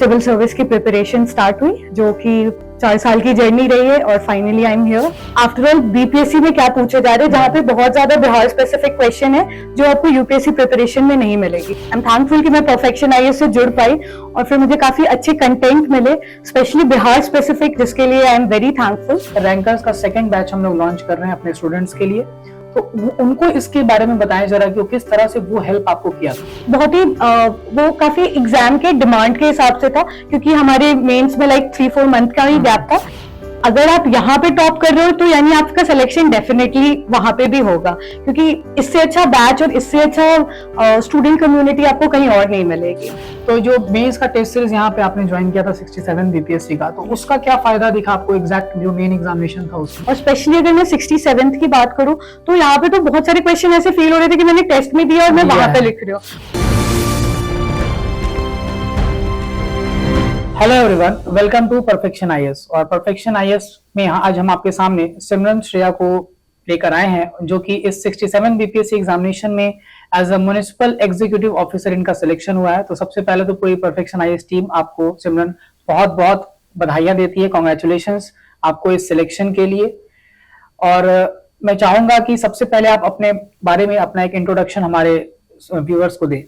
Civil service की preparation start हुई, जो कि 4 साल की जर्नी रही है और finally I am here. After all BPSC में क्या पूछे जा रहे हैं, जहाँ पे बहुत ज्यादा बिहार स्पेसिफिक क्वेश्चन है जो आपको यूपीएससी प्रिपरेशन में नहीं मिलेगी। आई एम थैंकफुल कि मैं परफेक्शन आईएएस से जुड़ पाई और फिर मुझे काफी अच्छे कंटेंट मिले, स्पेशली बिहार स्पेसिफिक, जिसके लिए I am very thankful. Rankers का सेकंड बैच हम लोग लॉन्च कर रहे हैं अपने स्टूडेंट्स के लिए, तो उनको इसके बारे में बताएं जरा कि किस तरह से वो हेल्प आपको किया था। बहुत ही वो काफी एग्जाम के डिमांड के हिसाब से था, क्योंकि हमारे मेंस में लाइक 3-4 मंथ का ही गैप था। अगर आप यहाँ पे टॉप कर रहे हो तो यानी आपका सिलेक्शन डेफिनेटली वहां पे भी होगा, क्योंकि इससे अच्छा बैच और इससे अच्छा स्टूडेंट कम्युनिटी आपको कहीं और नहीं मिलेगी। तो जो मेंस का टेस्ट सीरीज यहाँ पे आपने ज्वाइन किया था 67 बीपीएससी का, तो उसका क्या फायदा दिखा आपको एग्जैक्ट जो मेन एग्जामिनेशन था उसमें? और स्पेशली अगर मैं 67th की बात करूँ तो यहाँ पे तो बहुत सारे क्वेश्चन ऐसे फील हो रहे थे कि मैंने टेस्ट में दिया और मैं वहां पे लिख रही हूँ। Hello everyone, welcome to Perfection IAS. और परफेक्शन आईएएस में आज हम आपके सामने सिमरन श्रेया को लेकर आए हैं, जो कि इस 67 बीपीएससी एग्जामिनेशन में as a municipal executive officer इनका सिलेक्शन हुआ है। तो सबसे पहले तो पूरी परफेक्शन आईएएस टीम आपको सिमरन बहुत बहुत बधाइयां देती है, कॉन्ग्रेचुलेशंस आपको इस सिलेक्शन के लिए। और मैं चाहूंगा कि सबसे पहले आप अपने बारे में अपना एक इंट्रोडक्शन हमारे व्यूअर्स को दें।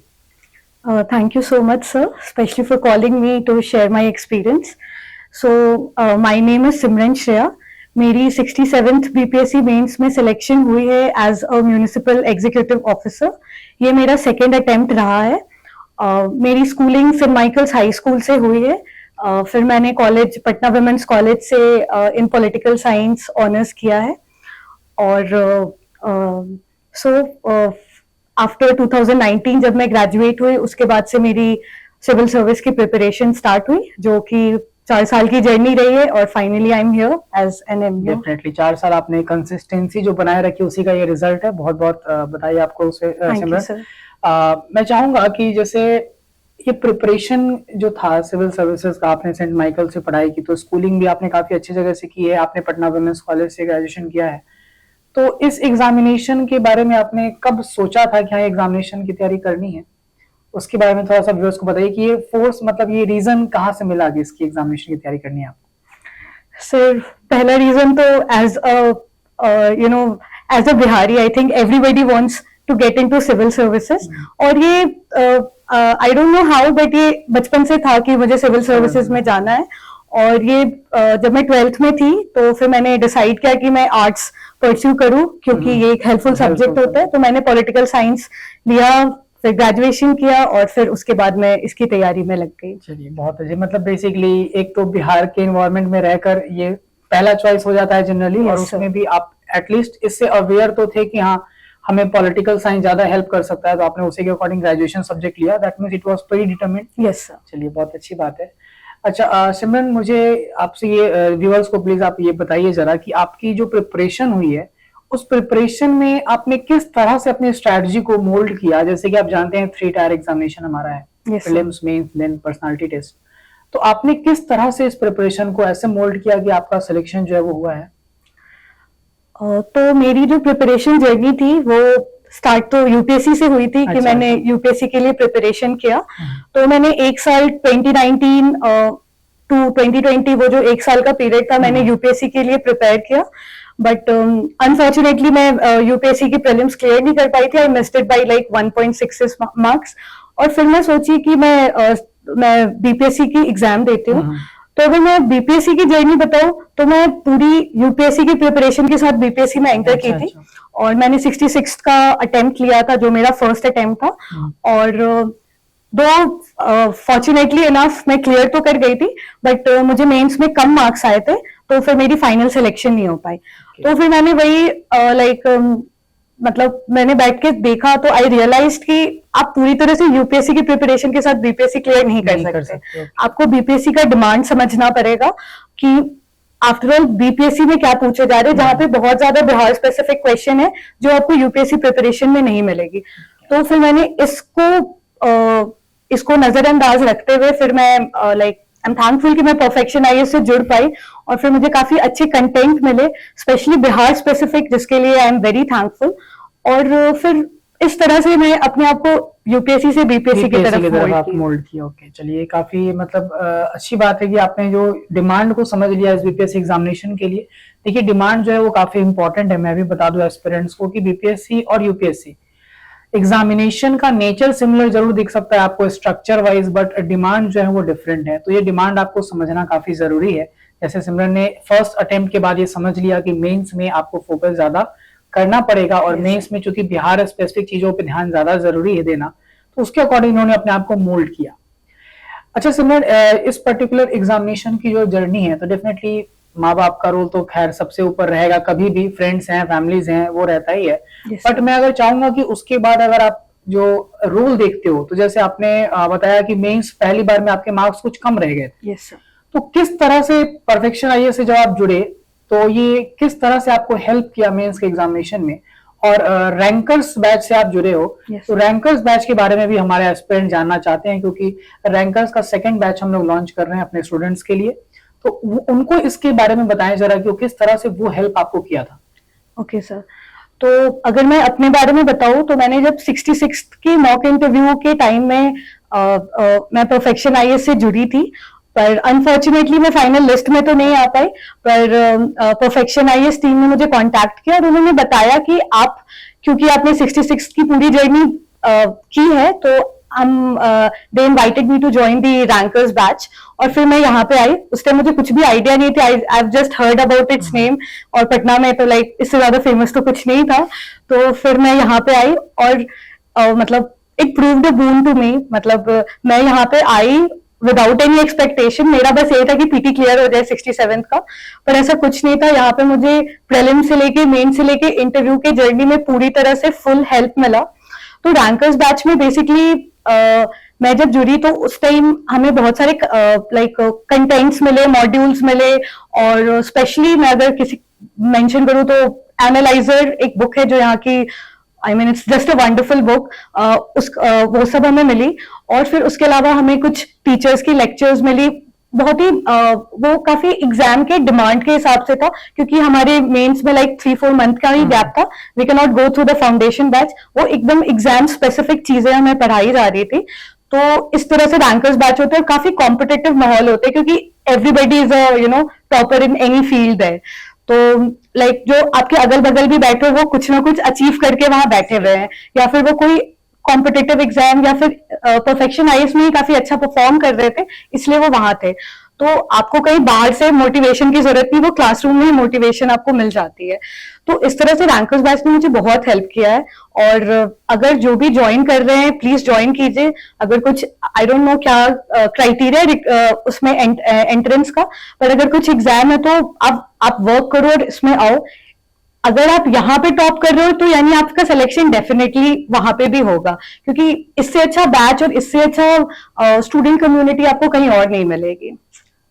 Thank you so much, sir, especially for calling me to share my experience. So, my name is Simran Shreya. मेरी 67th BPSC मेंस में सिलेक्शन हुई है as a municipal executive officer. ये मेरा सेकेंड अटेम्प्ट रहा है। मेरी schooling Saint Michael's High School से हुई है। फिर मैंने कॉलेज पटना वुमेन्स कॉलेज से इन पॉलिटिकल साइंस ऑनर्स किया है। और आफ्टर 2019 जब मैं ग्रेजुएट हुई, उसके बाद से मेरी सिविल सर्विस की प्रिपरेशन स्टार्ट हुई, जो कि 4 साल की जर्नी रही है और finally I am here as an MBA. Definitely 4 साल आपने कंसिस्टेंसी जो बनाए रखी, उसी का ये रिजल्ट है। बहुत बहुत बधाई आपको उसे सिमरन। मैं चाहूंगा कि जैसे ये प्रिपरेशन जो था सिविल सर्विसेज का, आपने सेंट माइकल से पढ़ाई की, तो स्कूलिंग भी आपने काफी अच्छी जगह से की है, आपने पटना वुमेन्स कॉलेज से ग्रेजुएशन किया है। तो इस एग्जामिनेशन के बारे में आपने कब सोचा था कि हाँ एग्जामिनेशन की तैयारी करनी है? उसके बारे में थोड़ा सा व्यूअर्स को बताइए कि ये फोर्स, मतलब ये रीजन कहाँ से मिला कि इसकी एग्जामिनेशन की तैयारी करनी है आपको? सर, पहला रीजन तो as a Bihari, I think everybody wants to get into civil services. और ये I don't know how, but ये बचपन से था कि मुझे सिविल सर्विसेज में जाना है। और ये जब मैं 12th में थी तो फिर मैंने डिसाइड किया कि मैं आर्ट्स परस्यू करूं, क्योंकि ये एक हेल्पफुल सब्जेक्ट होता है। तो मैंने पॉलिटिकल साइंस लिया, फिर ग्रेजुएशन किया और फिर उसके बाद मैं इसकी तैयारी में लग गई। चलिए, बहुत अच्छी। मतलब बेसिकली एक तो बिहार के एनवायरनमेंट में रहकर ये पहला चॉइस हो जाता है जनरली, और उसमें भी आप एटलीस्ट इससे अवेयर तो थे कि हाँ हमें पॉलिटिकल साइंस ज्यादा हेल्प कर सकता है, तो आपने उसी के अकॉर्डिंग ग्रेजुएशन सब्जेक्ट लिया। That means it was pre determined. Yes sir. चलिए, बहुत अच्छी बात है। अच्छा सिमरन, मुझे आपसे ये व्यूअर्स को प्लीज आप ये बताइए जरा कि आपकी जो प्रिपरेशन हुई है, उस प्रिपरेशन में आपने किस तरह से अपनी स्ट्रेटजी को मोल्ड किया? जैसे कि आप जानते हैं 3 टायर एग्जामिनेशन हमारा है, prelims, mains, then personality test. तो आपने किस तरह से इस प्रिपरेशन को ऐसे मोल्ड किया कि आपका सिलेक्शन जो है वो हुआ है? तो मेरी जो प्रिपरेशन जर्नी थी वो स्टार्ट तो यूपीएससी से हुई थी। कि मैंने यूपीएससी के लिए प्रिपरेशन किया। तो मैंने एक साल 2019 टू 2020, वो जो एक साल का पीरियड था, मैंने यूपीएससी के लिए प्रिपेयर किया। बट अनफॉर्चुनेटली मैं यूपीएससी की प्रीलिम्स क्लियर नहीं कर पाई थी। I missed it by like 1.66 marks. और फिर मैं सोची कि मैं बीपीएससी की एग्जाम देती हूँ। तो अगर मैं बीपीएससी की जर्नी बताऊं तो मैं पूरी यूपीएससी की प्रिपरेशन के साथ बीपीएससी में एंटर की थी। और मैंने 66 का अटेम्प्ट लिया था, जो मेरा फर्स्ट अटेम्प्ट था। और दो फॉर्चुनेटली इनफ मैं क्लियर तो कर गई थी, बट मुझे मेंस में कम मार्क्स आए थे, तो फिर मेरी फाइनल सिलेक्शन नहीं हो पाई। तो फिर मैंने वही मतलब मैंने बैठ के देखा तो आई रियलाइज कि आप पूरी तरह से यूपीएससी की प्रिपरेशन के साथ बीपीएससी क्लियर नहीं कर सकते। आपको बीपीएससी का डिमांड समझना पड़ेगा कि आफ्टर ऑल बीपीएससी में क्या पूछे जा रहे हैं, जहाँ पे बहुत ज्यादा बिहार स्पेसिफिक क्वेश्चन है जो आपको यूपीएससी प्रिपरेशन में नहीं मिलेगी। तो फिर मैंने इसको नजरअंदाज रखते हुए फिर मैं आई एम थैंकफुल कि मैं परफेक्शन आईएएस से जुड़ पाई और फिर मुझे काफी अच्छे कंटेंट मिले, स्पेशली बिहार स्पेसिफिक, जिसके लिए आई एम वेरी थैंकफुल। और फिर इस तरह से मैं अपने आप को यूपीएससी से बीपीएससी की तरफ आप मोल्ड किया। ओके, चलिए, काफी मतलब अच्छी बात है कि आपने जो डिमांड को समझ लिया इस बीपीएससी एग्जामिनेशन के लिए। देखिए, डिमांड जो है वो काफी इंपॉर्टेंट है। मैं भी बता दूं एस्पिरेंट्स को कि बीपीएससी और यूपीएससी एग्जामिनेशन का नेचर सिमिलर जरूर दिख सकता है आपको स्ट्रक्चर वाइज, बट डिमांड जो है वो डिफरेंट है। तो ये डिमांड आपको समझना काफी जरूरी है। जैसे सिमरन ने फर्स्ट अटेम्प्ट के बाद ये समझ लिया कि मेंस में आपको फोकस ज्यादा करना पड़ेगा, और मेंस में चूंकि बिहार स्पेसिफिक चीजों पे ध्यान ज्यादा जरूरी है देना, तो उसके अकॉर्डिंग उन्होंने अपने आप को मोल्ड किया। अच्छा सिमरन, इस पर्टिकुलर एग्जामिनेशन की जो जर्नी है, तो डेफिनेटली माँ बाप का रोल तो खैर सबसे ऊपर रहेगा, कभी भी फ्रेंड्स हैं, फैमिलीज हैं, वो रहता ही है। बट मैं अगर चाहूंगा कि उसके बाद अगर आप जो रोल देखते हो, तो जैसे आपने बताया कि मेंस पहली बार में आपके मार्क्स कुछ कम रह गए। Yes sir. तो किस तरह से परफेक्शन आईएएस से जब आप जुड़े, तो ये किस तरह से आपको हेल्प किया मेंस के एग्जामिनेशन में, और रैंकर्स बैच से आप जुड़े हो, तो रैंकर्स बैच के बारे में भी हमारे एस्पिरेंट जानना चाहते हैं, क्योंकि रैंकर्स का सेकंड बैच हम लोग लॉन्च कर रहे हैं अपने स्टूडेंट्स के लिए। तो उनको इसके बारे में बताएं जरा कि किस तरह से वो हेल्प आपको किया था। ओके सर, तो अगर मैं अपने बारे में बताऊं, तो मैंने जब 66 की मॉक इंटरव्यू के टाइम में मैं परफेक्शन आईएएस से जुड़ी थी, पर अनफॉर्चुनेटली मैं फाइनल लिस्ट में तो नहीं आ पाई। पर परफेक्शन आईएएस टीम ने मुझे कांटेक्ट किया और उन्होंने बताया कि आप, क्योंकि आपने 66 की पूरी जर्नी की है, तो हम they invited me to join the rankers batch. और फिर मैं यहाँ पे आई। उस टाइम मुझे कुछ भी आइडिया नहीं था, I have just heard about it's name, और पटना में तो लाइक इससे ज्यादा फेमस तो कुछ नहीं था। तो फिर मैं यहाँ पे आई और मतलब it proved a boon to me. मतलब मैं यहाँ पे आई विदाउट एनी एक्सपेक्टेशन। मेरा बस ये था कि पीटी क्लियर हो जाए 67 का, पर ऐसा कुछ नहीं था। यहाँ पे मुझे प्रीलिम से लेके मेन से लेके इंटरव्यू के जर्नी में पूरी तरह से फुल हेल्प मिला। तो रैंकर्स बैच में बेसिकली मैं जब जुड़ी, तो उस टाइम हमें बहुत सारे लाइक कंटेंट्स मिले, मॉड्यूल्स मिले, और स्पेशली मैं अगर किसी मेंशन करूँ तो एनालाइजर एक बुक है जो यहाँ की, I mean it's just a wonderful book, वो सब हमें मिली। और फिर उसके अलावा हमें कुछ टीचर्स की लेक्चर्स मिली। बहुत ही वो काफी एग्जाम के डिमांड के हिसाब से था, क्योंकि हमारे मेंस में लाइक 3-4 मंथ का ही गैप था। We can not go through the foundation batch. वो एकदम एग्जाम स्पेसिफिक चीजें हमें पढ़ाई जा रही थी। तो इस तरह से रैंकर्स बैच होते हैं, और काफी कॉम्पिटिटिव माहौल होते हैं, क्योंकि everybody is a topper in any field है। तो लाइक जो आपके अगल बगल भी बैठे, वो कुछ ना कुछ अचीव करके वहां बैठे हुए हैं, या फिर वो कोई कॉम्पिटिटिव एग्जाम या फिर परफेक्शन आईएएस में ही काफी अच्छा परफॉर्म कर रहे थे, इसलिए वो वहां थे। तो आपको कहीं बाहर से मोटिवेशन की जरूरत नहीं, वो क्लासरूम में ही मोटिवेशन आपको मिल जाती है। तो इस तरह से रैंकर्स बैच ने मुझे बहुत हेल्प किया है। और अगर जो भी ज्वाइन कर रहे हैं, प्लीज ज्वाइन कीजिए। अगर कुछ, आई डोंट नो क्या क्राइटेरिया उसमें एंट्रेंस का, पर अगर कुछ एग्जाम है तो आप वर्क करो और इसमें आओ। अगर आप यहाँ पे टॉप कर रहे हो, तो यानी आपका सिलेक्शन डेफिनेटली वहां पे भी होगा, क्योंकि इससे अच्छा बैच और इससे अच्छा स्टूडेंट कम्युनिटी आपको कहीं और नहीं मिलेगी।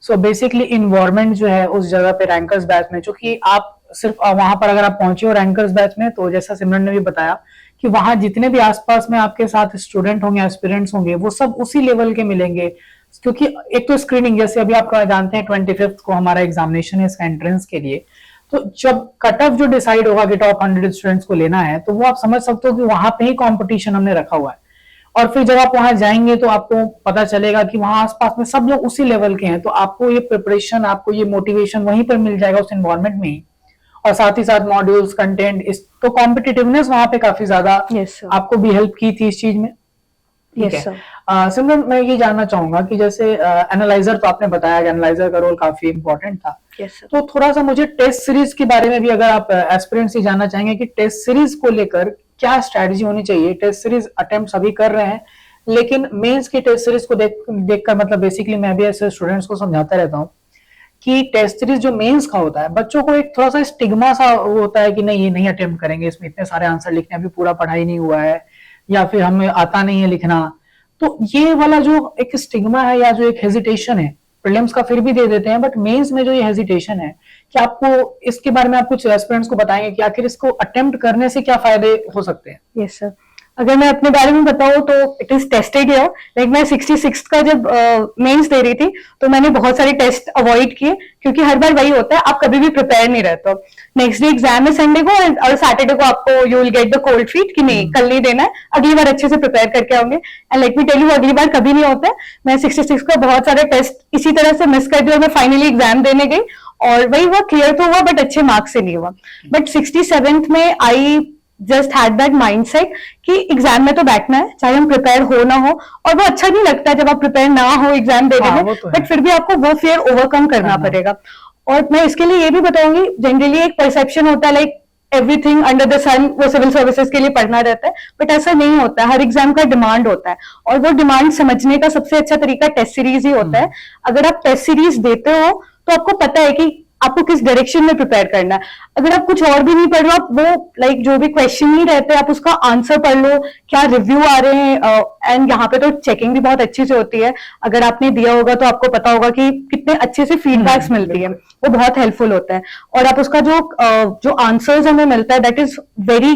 सो बेसिकली इन्वायरमेंट जो है उस जगह पे रैंकर्स बैच में, चूंकि आप सिर्फ वहां पर अगर आप पहुंचे हो रैंकर्स बैच में, तो जैसा सिमरन ने भी बताया कि वहां जितने भी आसपास में आपके साथ स्टूडेंट होंगे, एस्पिरेंट्स होंगे, वो सब उसी लेवल के मिलेंगे। क्योंकि एक तो स्क्रीनिंग, जैसे अभी आप जानते हैं 25 को हमारा एग्जामिनेशन है इसका एंट्रेंस के लिए, तो जब कट ऑफ जो डिसाइड होगा कि टॉप 100 स्टूडेंट्स को लेना है, तो वो आप समझ सकते हो कि वहां पे ही कंपटीशन हमने रखा हुआ है। और फिर जब आप वहां जाएंगे तो आपको पता चलेगा कि वहां आसपास में सब लोग उसी लेवल के हैं, तो आपको ये प्रिपरेशन, आपको ये मोटिवेशन वहीं पर मिल जाएगा, उस एनवायरनमेंट में ही। और साथ ही साथ मॉड्यूल्स, कंटेंट, इस तो कॉम्पिटिटिवनेस वहां पे काफी ज्यादा आपको भी हेल्प की थी इस चीज में। ठीक है। सिमरन, मैं ये जानना चाहूंगा कि जैसे एनालाइजर तो आपने बताया कि एनालाइजर का रोल काफी इंपॉर्टेंट था। तो थोड़ा सा मुझे टेस्ट सीरीज के बारे में भी अगर आप एस्पिरेंट से जानना चाहेंगे कि टेस्ट सीरीज को लेकर क्या स्ट्रैटेजी होनी चाहिए। टेस्ट सीरीज अटेम्प्ट सभी कर रहे हैं, लेकिन मेंस की टेस्ट सीरीज को देखकर मतलब बेसिकली मैं भी ऐसे स्टूडेंट्स को समझाता रहता हूँ कि टेस्ट सीरीज जो मेंस का होता है, बच्चों को एक थोड़ा सा स्टिग्मा सा होता है कि नहीं, ये नहीं अटेम्प्ट करेंगे, इसमें इतने सारे आंसर लिखने, अभी पूरा पढ़ाई नहीं हुआ है, या फिर हमें आता नहीं है लिखना। तो ये वाला जो एक स्टिग्मा है या जो एक हेजिटेशन है, प्रीलिम्स का फिर भी दे देते हैं, बट मेंस में जो ये हेजिटेशन है, कि आपको इसके बारे में आप कुछ एस्पिरेंट्स को बताएंगे कि आखिर इसको अटेम्प्ट करने से क्या फायदे हो सकते हैं। Yes sir. अगर मैं अपने बारे में बताऊं तो it is tested year. Like मैं 66 का जब मेंस दे रही थी तो मैंने बहुत सारे टेस्ट अवॉइड किए, क्योंकि हर बार वही होता है, आप कभी भी प्रिपेयर नहीं रहते हो। नेक्स्ट डे एग्जाम है संडे को, और सैटरडे को आपको you will get the cold feet कि नहीं कल नहीं देना है, अगली बार अच्छे से प्रिपेयर करके आओगे। And let me tell you, अगली बार कभी नहीं होता है। मैं 66 का बहुत सारे टेस्ट इसी तरह से मिस कर दिया और मैं फाइनली एग्जाम देने गई, और वही हुआ, क्लियर तो हुआ बट अच्छे मार्क्स से नहीं हुआ। बट 67th में I just had that mindset कि एग्जाम में तो बैठना है, चाहे हम प्रिपेयर हो ना हो। और वो अच्छा नहीं लगता जब आप प्रिपेयर ना हो एग्जाम देने में, बट फिर भी आपको वो फियर ओवरकम करना पड़ेगा। और मैं इसके लिए ये भी बताऊंगी, जनरली एक परसेप्शन होता है लाइक एवरीथिंग अंडर द सन वो सिविल सर्विसेज के लिए पढ़ना रहता है, बट ऐसा नहीं होता है। हर एग्जाम का डिमांड होता है, और वो डिमांड समझने का सबसे अच्छा तरीका टेस्ट सीरीज ही होता है। अगर आप टेस्ट सीरीज देते हो तो आपको पता है कि आपको किस डायरेक्शन में प्रिपेयर करना है। अगर आप कुछ और भी नहीं पढ़ रहे हो, आप वो लाइक जो भी क्वेश्चन नहीं रहते आप उसका आंसर पढ़ लो, क्या रिव्यू आ रहे हैं। एंड यहाँ पे तो चेकिंग भी बहुत अच्छी से होती है, अगर आपने दिया होगा तो आपको पता होगा कि कितने अच्छे से फीडबैक्स मिलती है, वो बहुत हेल्पफुल होता है। और आप उसका जो आंसर्स हमें मिलता है that is very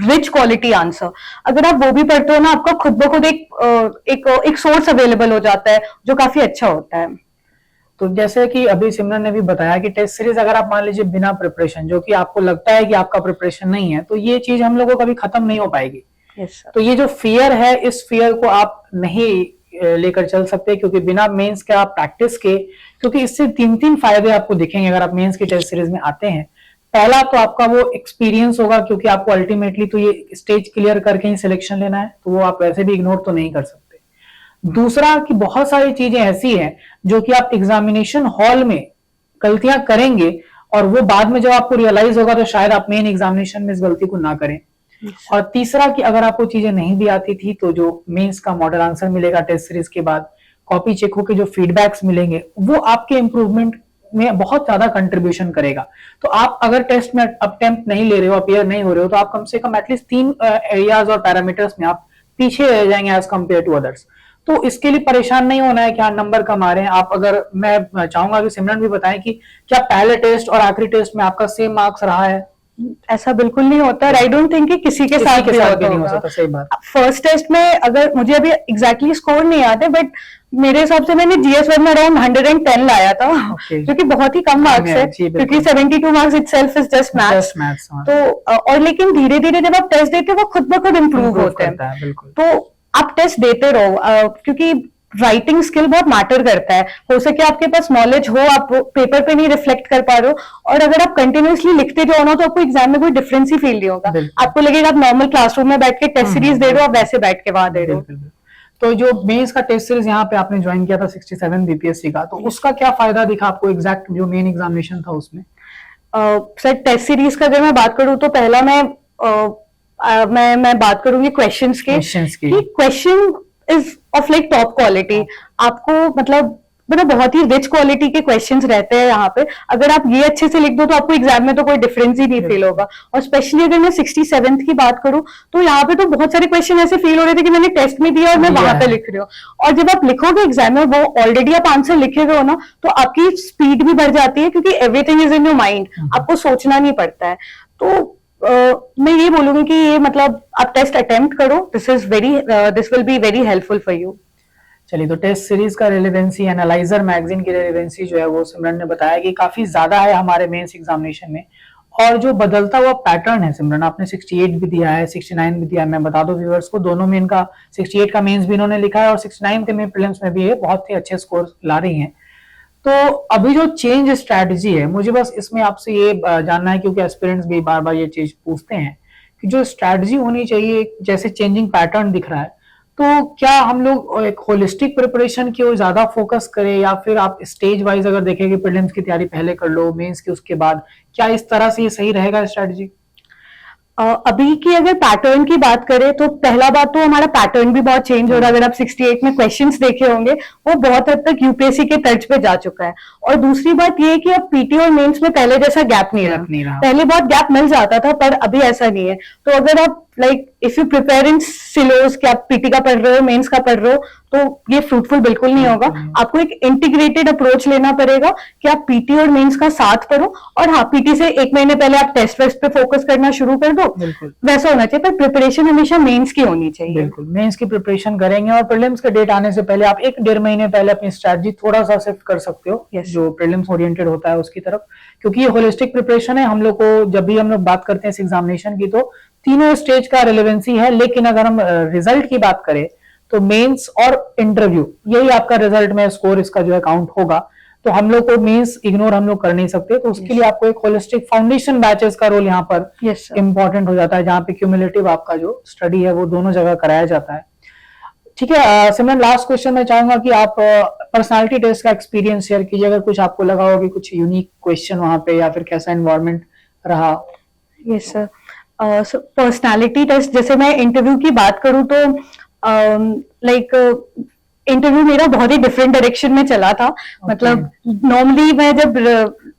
rich quality answer. अगर आप वो भी पढ़ते हो ना, आपका खुद ब खुद एक सोर्स अवेलेबल हो जाता है जो काफी अच्छा होता है। तो जैसे कि अभी सिमरन ने भी बताया कि टेस्ट सीरीज अगर आप मान लीजिए बिना प्रिपरेशन, जो कि आपको लगता है कि आपका प्रिपरेशन नहीं है, तो ये चीज हम लोगों को कभी खत्म नहीं हो पाएगी। yes, तो ये जो फियर है, इस फियर को आप नहीं लेकर चल सकते, क्योंकि बिना मेंस के आप प्रैक्टिस के, क्योंकि इससे 3 फायदे आपको दिखेंगे अगर आप मेंस की टेस्ट सीरीज में आते हैं। पहला तो आपका वो एक्सपीरियंस होगा, क्योंकि आपको अल्टीमेटली तो ये स्टेज क्लियर करके ही सिलेक्शन लेना है, तो वो आप वैसे भी इग्नोर तो नहीं कर सकते। दूसरा कि बहुत सारी चीजें ऐसी हैं जो कि आप एग्जामिनेशन हॉल में गलतियां करेंगे, और वो बाद में जब आपको रियलाइज होगा तो शायद आप मेन एग्जामिनेशन में इस गलती को ना करें। और तीसरा कि अगर आपको चीजें नहीं भी आती थी तो जो मेंस का मॉडल आंसर मिलेगा टेस्ट सीरीज के बाद, कॉपी चेक होकर जो फीडबैक्स मिलेंगे, वो आपके इंप्रूवमेंट में बहुत ज्यादा कंट्रीब्यूशन करेगा। तो आप अगर टेस्ट में अटेम्प्ट नहीं ले रहे हो, अपियर नहीं हो रहे हो, तो आप कम से कम एटलीस्ट 3 एरियाज और पैरामीटर्स में आप पीछे रह जाएंगे एज कम्पेयर टू अदर्स। तो इसके लिए परेशान नहीं होना है कि हाँ नंबर कम आ रहे हैं। आप अगर, मैं चाहूंगा कि सिमरन भी बताएं कि क्या पहले टेस्ट और आखिरी टेस्ट में आपका सेम मार्क्स रहा है? ऐसा बिल्कुल नहीं होता। आई डोंट थिंक कि किसी के साथ भी नहीं हो सकता। सही बात। फर्स्ट टेस्ट में अगर मुझे अभी एग्जैक्टली स्कोर नहीं याद है, बट मेरे हिसाब से मैंने जीएस1 में अराउंड 110 लाया था, जो कि बहुत ही कम मार्क्स है, क्योंकि 72 marks itself is just maths. तो और लेकिन धीरे धीरे जब आप टेस्ट देते हो वो खुद ब खुद इम्प्रूव होते हैं। तो आप टेस्ट देते रहो, क्योंकि राइटिंग स्किल बहुत मैटर करता है। हो सके आपके पास नॉलेज हो, आप पेपर पे नहीं रिफ्लेक्ट कर पा रहे हो, और अगर आप कंटिन्यूअसली लिखते जाओ ना तो आपको एग्जाम में कोई डिफरेंस ही फील नहीं होगा। आपको लगेगा आप नॉर्मल क्लासरूम में बैठ के टेस्ट सीरीज दे रहे हो, आप वैसे बैठ के वहां दे रहे हो। तो जो मेंस का टेस्ट सीरीज यहाँ पे आपने ज्वाइन किया था 67 बीपीएससी का, तो उसका क्या फायदा दिखा आपको एग्जैक्ट जो मेन एग्जामिनेशन था उसमें? सर टेस्ट सीरीज का अगर मैं बात करूं तो पहला मैं बात करूंगी क्वेश्चंस की। Question is of like top quality. आपको मतलब बहुत ही रिच क्वालिटी के क्वेश्चंस रहते हैं यहाँ पे। अगर आप ये अच्छे से लिख दो तो आपको एग्जाम में तो कोई डिफरेंस ही नहीं फील होगा। और स्पेशली अगर मैं 67th की बात करूं तो यहाँ पे तो बहुत सारे क्वेश्चन ऐसे फील हो रहे थे कि मैंने टेस्ट में दिया और मैं वहां पे लिख रही हूँ। और जब आप लिखोगे एग्जाम में, वो ऑलरेडी आप आंसर लिखे हुए हो ना, तो आपकी स्पीड भी बढ़ जाती है, क्योंकि everything is in your mind, आपको सोचना नहीं पड़ता है। तो मैं ये बोलूंगी कि ये मतलब आप टेस्ट अटेम्प्ट करो, this will be very helpful for you. चलिए, तो टेस्ट सीरीज का रेलेवेंसी, एनालाइजर मैगजीन की रेलेवेंसी जो है वो सिमरन ने बताया कि काफी ज्यादा है हमारे मेंस एग्जामिनेशन में। और जो बदलता हुआ पैटर्न है सिमरन, आपने 68 भी दिया है, 69 भी दिया है। मैं बता दूं व्यूअर्स को, दोनों में इनका 68 का मेंस भी इन्होंने लिखा है और 69 के में प्रीलिम्स में भी ये बहुत ही अच्छे स्कोर ला रही हैं। तो अभी जो चेंज स्ट्रैटेजी है, मुझे बस इसमें आपसे ये जानना है, क्योंकि एस्पिरेंट्स भी बार बार ये चीज पूछते हैं कि जो स्ट्रैटेजी होनी चाहिए, जैसे चेंजिंग पैटर्न दिख रहा है, तो क्या हम लोग एक होलिस्टिक प्रिपरेशन की ओर ज्यादा फोकस करें, या फिर आप स्टेज वाइज अगर देखें कि प्रीलिम्स की तैयारी पहले कर लो, मेंस की उसके बाद, क्या इस तरह से ये सही रहेगा स्ट्रैटेजी? अभी की अगर पैटर्न की बात करें तो पहला बात तो हमारा पैटर्न भी बहुत चेंज हो रहा है। अगर आप 68 में क्वेश्चंस देखे होंगे, वो बहुत हद तक यूपीएससी के तर्ज पे जा चुका है। और दूसरी बात ये है कि अब पीटी और मेंस में पहले जैसा गैप नहीं रहा। पहले बहुत गैप मिल जाता था, पर अभी ऐसा नहीं है। तो अगर आप like if you prepare in silos कि आप पीटी का पढ़ रहे हो, मेंस का पढ़ रहे हो, तो ये फ्रूटफुल बिल्कुल नहीं होगा। आपको एक इंटीग्रेटेड अप्रोच लेना पड़ेगा कि आप पीटी और मेंस का साथ पढ़ो, और हाँ, पीटी से 1 महीने पहले आप टेस्ट वेस्ट पे फोकस करना शुरू कर दो, वैसा होना चाहिए। पर प्रिपरेशन हमेशा मेंस की होनी चाहिए। बिल्कुल, मेंस की प्रिपरेशन करेंगे और प्रीलिम्स का डेट आने से पहले आप 1-1.5 महीने पहले अपनी स्ट्रेटजी थोड़ा सा शिफ्ट कर सकते हो, जो प्रीलिम्स ओरिएंटेड होता है उसकी तरफ, क्योंकि ये होलिस्टिक प्रिपरेशन है। हम लोग को जब भी हम लोग बात करते हैं इस एग्जामिनेशन की, तो तीनों स्टेज का रिलेवेंसी है, लेकिन अगर हम रिजल्ट की बात करें तो मेंस और इंटरव्यू, यही आपका रिजल्ट में स्कोर इसका जो है काउंट होगा। तो हम लोग को मेंस इग्नोर हम लोग कर नहीं सकते, तो उसके लिए आपको एक होलिस्टिक फाउंडेशन बैचेस का रोल यहाँ पर इंपॉर्टेंट हो जाता है, जहाँ पे क्यूमुलेटिव आपका जो स्टडी है वो दोनों जगह कराया जाता है। ठीक है सिमरन, लास्ट क्वेश्चन मैं चाहूंगा कि आप पर्सनालिटी टेस्ट का एक्सपीरियंस शेयर कीजिए, अगर कुछ आपको लगा हो कि कुछ यूनिक क्वेश्चन वहां पे, या फिर कैसा एनवायरनमेंट रहा। यस सर, पर्सनालिटी टेस्ट, जैसे मैं इंटरव्यू की बात करूं तो लाइक इंटरव्यू मेरा बहुत ही डिफरेंट डायरेक्शन में चला था। मतलब नॉर्मली मैं जब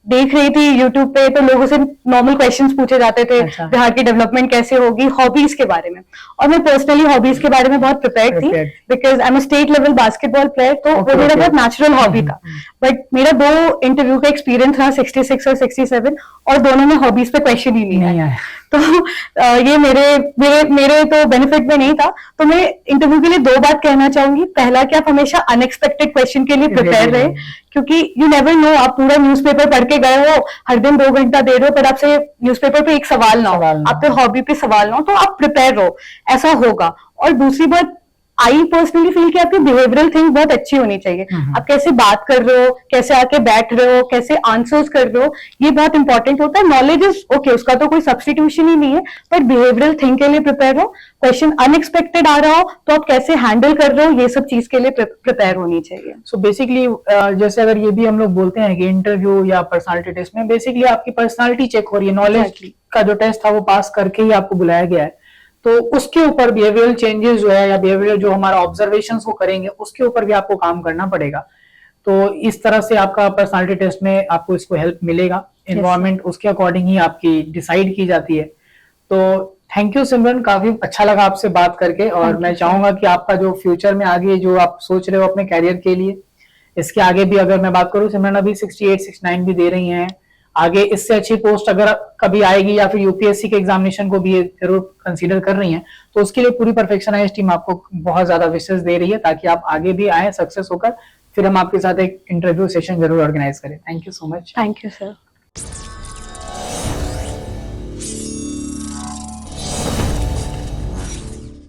देख रही थी यूट्यूब पे, तो लोगों से नॉर्मल क्वेश्चंस पूछे जाते थे, बिहार की डेवलपमेंट कैसे होगी, हॉबीज के बारे में, और मैं पर्सनली हॉबीज के बारे में बहुत प्रिपेयर्ड थी, because I am a state level basketball player, तो वो मेरा बहुत नेचुरल हॉबी था। बट मेरा 2 इंटरव्यू का एक्सपीरियंस रहा, 66 और 67, और दोनों में हॉबीज पे क्वेश्चन ही नहीं आया। तो ये मेरे तो बेनिफिट में नहीं था। तो मैं इंटरव्यू के लिए 2 बात कहना चाहूंगी। पहला कि आप हमेशा अनएक्सपेक्टेड क्वेश्चन के लिए प्रिपेयर रहे, क्योंकि यू नेवर नो, आप पूरा न्यूज़पेपर पढ़ के गए हो, हर दिन 2 घंटा दे रहे हो, पर आपसे न्यूज़पेपर पे एक सवाल ना हो, आप पे हॉबी पे सवाल ना हो, तो आप प्रिपेयर रहो, ऐसा होगा। और दूसरी बात, आई पर्सनली फील कि आपकी बिहेवियरल थिंग बहुत अच्छी होनी चाहिए। आप कैसे बात कर रहे हो, कैसे आके बैठ रहे हो, कैसे आंसर्स कर रहे हो, ये बहुत इंपॉर्टेंट होता है। नॉलेज इज ओके, उसका तो कोई सब्स्टिट्यूशन ही नहीं है, पर बिहेवियरल थिंग के लिए प्रिपेयर हो। क्वेश्चन अनएक्सपेक्टेड आ रहा हो तो आप कैसे हैंडल कर रहे हो, ये सब चीज के लिए प्रिपेयर होनी चाहिए। सो बेसिकली जैसे अगर ये भी हम लोग बोलते हैं कि इंटरव्यू या पर्सनालिटी टेस्ट में बेसिकली आपकी पर्सनालिटी चेक हो रही है, नॉलेज का जो टेस्ट था वो पास करके ही आपको बुलाया गया है, तो उसके ऊपर बिहेवियरल चेंजेस जो है, या बिहेवियरल जो हमारा ऑब्जर्वेशंस को करेंगे, उसके ऊपर भी आपको काम करना पड़ेगा। तो इस तरह से आपका पर्सनालिटी टेस्ट में आपको इसको हेल्प मिलेगा। एनवायरनमेंट उसके अकॉर्डिंग ही आपकी डिसाइड की जाती है। तो थैंक यू सिमरन, काफी अच्छा लगा आपसे बात करके, और मैं चाहूंगा कि आपका जो फ्यूचर में आगे जो आप सोच रहे हो अपने कैरियर के लिए, इसके आगे भी अगर मैं बात करूं, सिमरन अभी 68, 69 भी दे रही हैं, आगे इससे अच्छी पोस्ट अगर कभी आएगी, या फिर यूपीएससी के एग्जामिनेशन को भी जरूर कंसीडर कर रही हैं, तो उसके लिए पूरी परफेक्शनाइज टीम आपको बहुत ज्यादा विशेष दे रही है, ताकि आप आगे भी आए सक्सेस होकर, फिर हम आपके साथ एक इंटरव्यू सेशन जरूर ऑर्गेनाइज करें। Thank you so much. Thank you sir.